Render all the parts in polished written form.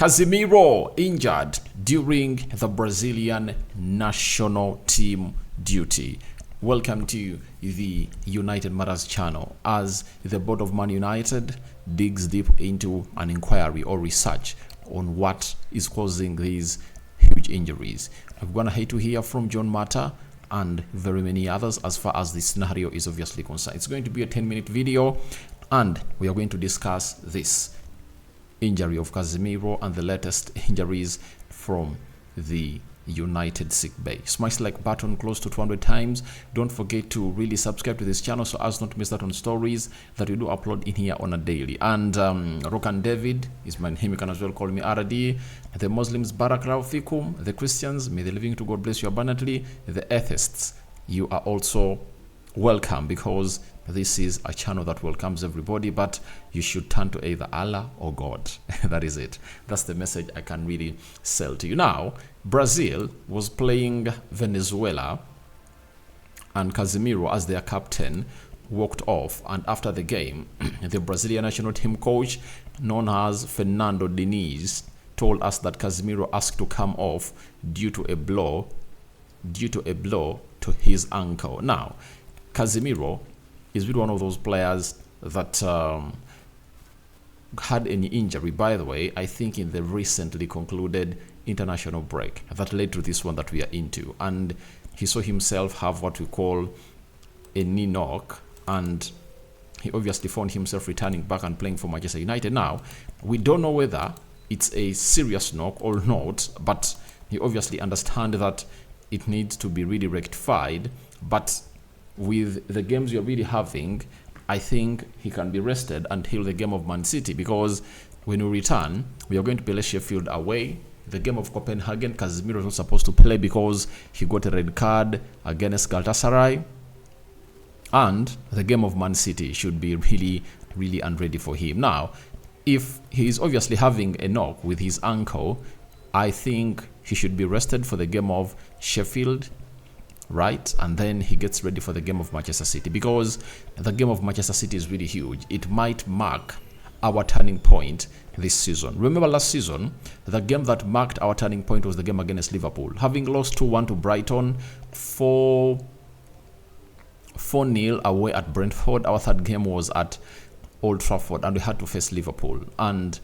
Casemiro injured during the Brazilian national team duty. Welcome to the United Matters channel as the board of Man United digs deep into an inquiry or research on what is causing these huge injuries. We're going to hate to hear from John Mata and very many others as far as the scenario is obviously concerned. It's going to be a 10-minute video and we are going to discuss this injury of Casemiro and the latest injuries from the United sick bay. Smash the like button close to 200 times. Don't forget to really subscribe to this channel so as not to miss out on stories that we do upload in here on a daily. And Rokan David is my name. You can as well call me RD. The Muslims, Barakallahu fikum. The Christians, may the living to God bless you abundantly. The atheists, you are also welcome, because this is a channel that welcomes everybody, but you should turn to either Allah or God. That is it. That's the message I can really sell to you. Now, Brazil was playing Venezuela and Casemiro, as their captain, walked off, and after the game the Brazilian national team coach, known as Fernando Diniz, told us that Casemiro asked to come off due to a blow to his ankle. Now, Casemiro is really one of those players that had any injury, by the way, I think in the recently concluded international break that led to this one that we are into, and he saw himself have what we call a knee knock, and he obviously found himself returning back and playing for Manchester United. Now, we don't know whether it's a serious knock or not, but he obviously understands that it needs to be really rectified. But with the games you're really having, I think he can be rested until the game of Man City, because when we return, we are going to play Sheffield away. The game of Copenhagen, Casemiro is not supposed to play because he got a red card against Galatasaray. And the game of Man City should be really unready for him. Now, if he is obviously having a knock with his ankle, I think he should be rested for the game of Sheffield, right? And then he gets ready for the game of Manchester City, because the game of Manchester City is really huge. It might mark our turning point this season. Remember last season, the game that marked our turning point was the game against Liverpool. Having lost 2-1 to Brighton, 4-0 away at Brentford, our third game was at Old Trafford, and we had to face Liverpool. And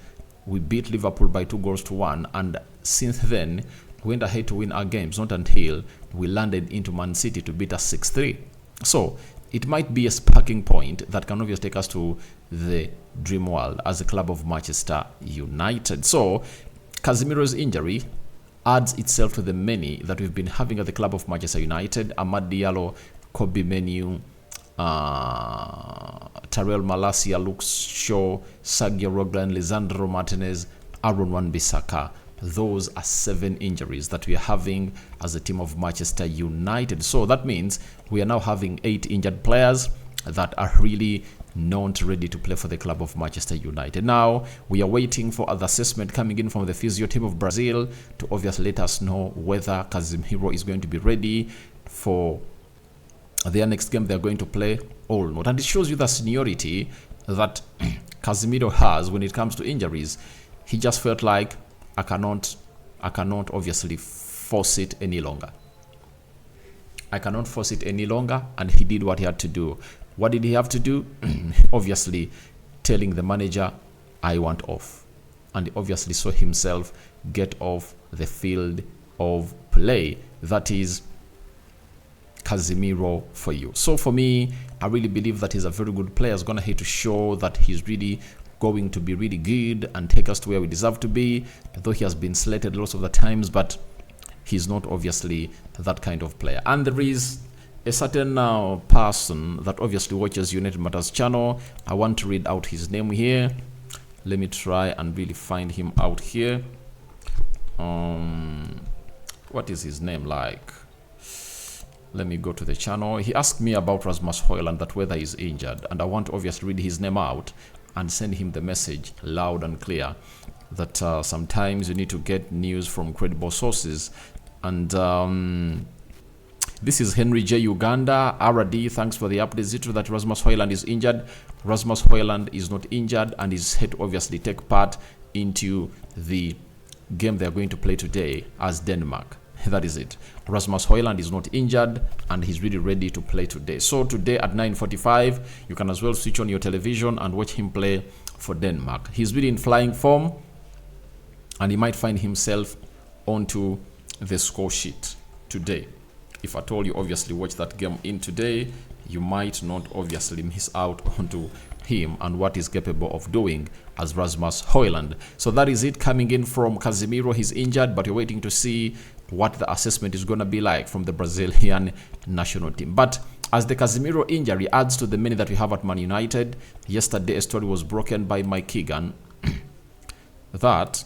we beat Liverpool by 2-1, and since then, we went ahead to win our games, not until we landed into Man City to beat us 6-3. So it might be a sparking point that can obviously take us to the dream world as a club of Manchester United. So Casemiro's injury adds itself to the many that we've been having at the club of Manchester United. Amad Diallo, Kobe Menu, Tyrell Malacia, Luke Shaw, Sergio Roglan, Lisandro Martinez, Aaron Wan-Bissaka. Those are 7 injuries that we are having as a team of Manchester United. So that means we are now having 8 injured players that are really not ready to play for the club of Manchester United. Now, we are waiting for other assessment coming in from the physio team of Brazil to obviously let us know whether Casemiro is going to be ready for their next game they're going to play or not. And it shows you the seniority that Casemiro has when it comes to injuries. He just felt like, I cannot obviously force it any longer. I cannot force it any longer, and he did what he had to do. What did he have to do? Obviously, telling the manager, I want off. And he obviously saw himself get off the field of play. That is Casemiro for you. So for me, I really believe that he's a very good player. He's going to have to show that he's really going to be really good and take us to where we deserve to be, though he has been slated lots of the times, but he's not obviously that kind of player. And there is a certain person that obviously watches United Matters channel. I want to read out his name here. Let me try and really find him out here. What is his name like? Let me go to the channel. He asked me about Rasmus Højlund, that whether he's injured, and I want to obviously read his name out and send him the message loud and clear that sometimes you need to get news from credible sources. And this is Henry J. Uganda. RD, thanks for the update. Is it true that Rasmus Højlund is injured? Rasmus Højlund is not injured and is set to obviously take part into the game they're going to play today as Denmark. That is it. Rasmus Højlund is not injured and he's really ready to play today. So today at 9:45, you can as well switch on your television and watch him play for Denmark. He's really in flying form and he might find himself onto the score sheet today. If at all you obviously watch that game in today, you might not obviously miss out onto him and what he's capable of doing as Rasmus Højlund. So that is it coming in from Casemiro. He's injured, but you're waiting to see what the assessment is going to be like from the Brazilian national team. But as the Casemiro injury adds to the many that we have at Man United, yesterday a story was broken by Mike Keegan that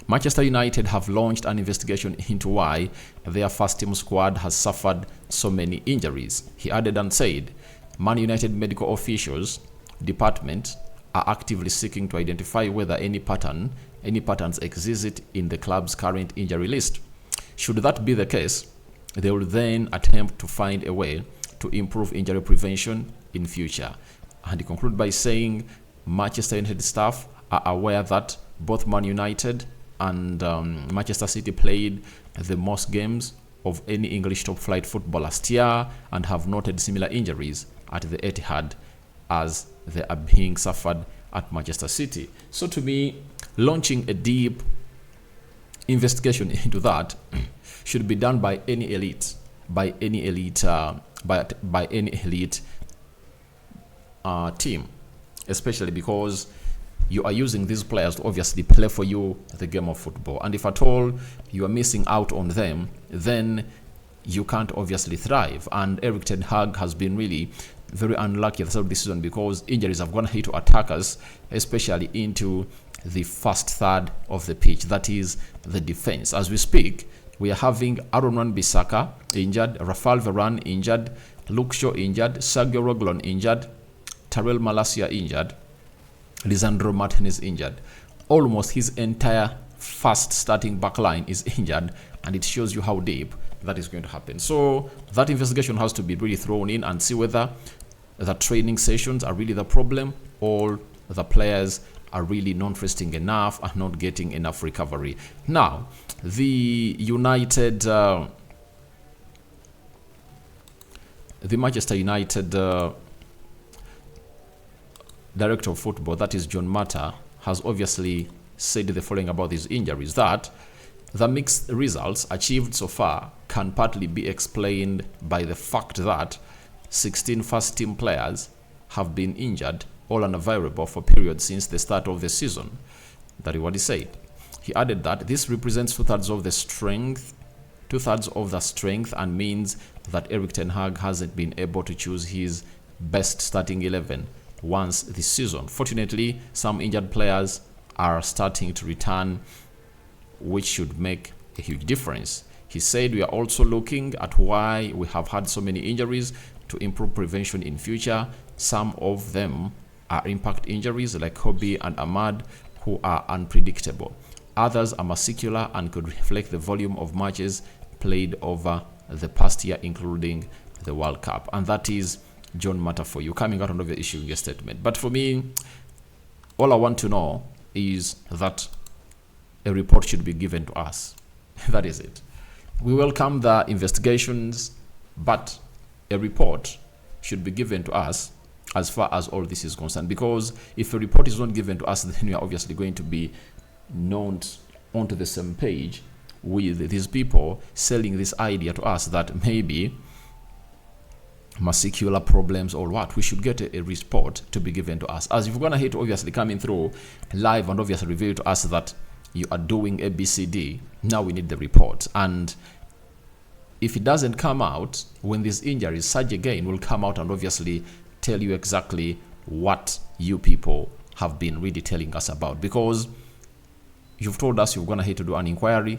Manchester United have launched an investigation into why their first team squad has suffered so many injuries. He added and said, Man United medical officials department are actively seeking to identify whether any patterns exist in the club's current injury list. Should that be the case, they will then attempt to find a way to improve injury prevention in future. And he concluded by saying Manchester United staff are aware that both Man United and Manchester City played the most games of any English top flight football last year and have noted similar injuries at the Etihad as they are being suffered at Manchester City. So to me, launching a deep investigation into that should be done by any elite team, especially because you are using these players to obviously play for you the game of football, and if at all you are missing out on them, then you can't obviously thrive. And Erik ten Hag has been really very unlucky at the start of this season because injuries have gone hit to attackers, especially into the first third of the pitch, that is the defense. As we speak, we are having Aaron Wan-Bissaka injured, Rafael Varane injured, Luke Shaw injured, Sergio Reguilon injured, Tyrell Malacia injured, Lisandro Martinez injured. Almost his entire first starting back line is injured, and it shows you how deep that is going to happen. So that investigation has to be really thrown in and see whether the training sessions are really the problem or the players are really non-resting enough and not getting enough recovery. Now, the Manchester United director of football, that is John Mata, has obviously said the following about these injuries, that the mixed results achieved so far can partly be explained by the fact that 16 first team players have been injured, all unavailable for periods since the start of the season. That is what he said. He added that this represents two-thirds of the strength and means that Erik ten Hag hasn't been able to choose his best starting 11 once this season. Fortunately, some injured players are starting to return, which should make a huge difference. He said we are also looking at why we have had so many injuries to improve prevention in future. Some of them are impact injuries like Kobe and Ahmad, who are unpredictable. Others are muscular and could reflect the volume of matches played over the past year, including the World Cup. And that is John Mata for you, coming out of the issuing a statement. But for me, all I want to know is that a report should be given to us. That is it. We welcome the investigations, but a report should be given to us as far as all this is concerned, because if a report is not given to us, then we are obviously going to be not onto the same page with these people selling this idea to us that maybe muscular problems or what. We should get a report to be given to us. As if we're gonna hit obviously coming through live and obviously reveal to us that you are doing ABCD, now we need the report. And if it doesn't come out when these injuries surge again, will come out and obviously tell you exactly what you people have been really telling us about, because you've told us you're gonna hit to do an inquiry.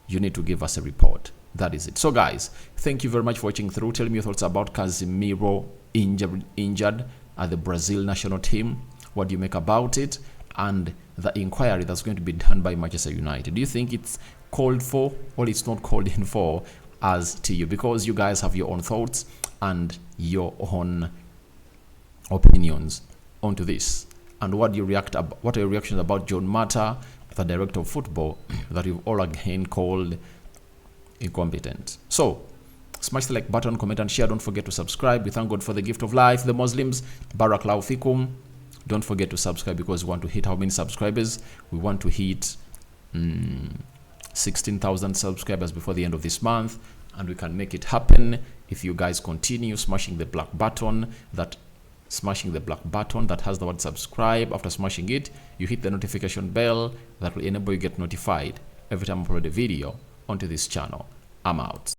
You need to give us a report. That is it. So guys, thank you very much for watching through. Tell me your thoughts about Casemiro injured at the Brazil national team. What do you make about it? And the inquiry that's going to be done by Manchester United. Do you think it's called for or it's not called in for as to you? Because you guys have your own thoughts and your own opinions onto this. And what are your reactions about John Mata the director of football that you've all again called incompetent. So, smash the like button, comment and share. Don't forget to subscribe. We thank God for the gift of life. The Muslims, Barakallahu fikum. Don't forget to subscribe because we want to hit how many subscribers? We want to hit 16,000 subscribers before the end of this month, and we can make it happen if you guys continue smashing the black button that has the word subscribe. After smashing it, you hit the notification bell that will enable you get notified every time I upload a video onto this channel. I'm out.